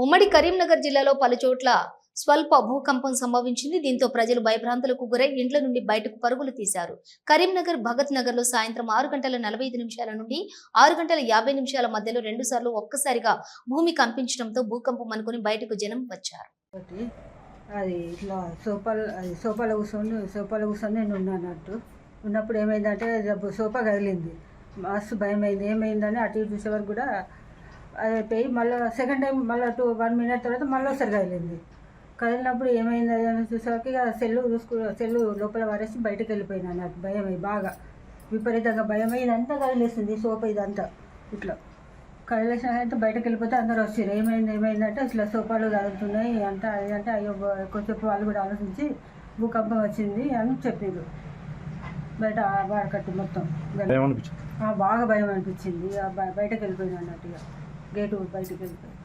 ఉమ్మడి కరీంనగర్ జిల్లాలో పలుచోట్ల స్వల్ప భూకంపం సంభవించింది. దీంతో ప్రజలు భయభ్రాంతులకు గురై ఇండ్ల నుండి బయటకు పరుగులు తీశారు. కరీంనగర్ భగత్ నగర్ లో సాయంత్రం 6:45 నుండి 6:50 మధ్యలో 2 సార్లు ఒక్కసారిగా భూమి కంపించడంతో భూకంపం అనుకుని బయటకు జనం వచ్చారు. అది ఇట్లా సోఫాలో కూర్చొని నేను ఉన్నట్టు ఉన్నప్పుడు ఏమైందంటే సోఫా కదిలింది. మస్తు భయం అయింది. ఏమైందని అటు ఇటు చూసే వరకు కూడా అది అయిపోయి మళ్ళీ సెకండ్ టైం మళ్ళీ 1 మినిట్ తర్వాత మళ్ళీ ఒకసారి కదిలింది. కదిలినప్పుడు ఏమైంది అని చూసేవారికి ఇక సెల్లు లోపల వారేసి బయటకు వెళ్ళిపోయినా. నాకు భయం అయ్యి బాగా విపరీతంగా భయం అయ్యి ఇదంతా కదిలేస్తుంది. సోఫా ఇదంతా ఇట్లా కదిలేసినంటే బయటకు వెళ్ళిపోతే అందరూ వచ్చారు. ఏమైందంటే ఇట్లా సోఫాలు కదులుతున్నాయి అంటే అయ్యో కొంచెం వాళ్ళు కూడా ఆలోచించి భూకంపం వచ్చింది అని చెప్పారు. బయట వాడకట్టు మొత్తం బాగా భయం అనిపించింది. బయటకు వెళ్ళిపోయినా అన్నట్టుగా గేటు బయటకు వెళ్ళిపోయి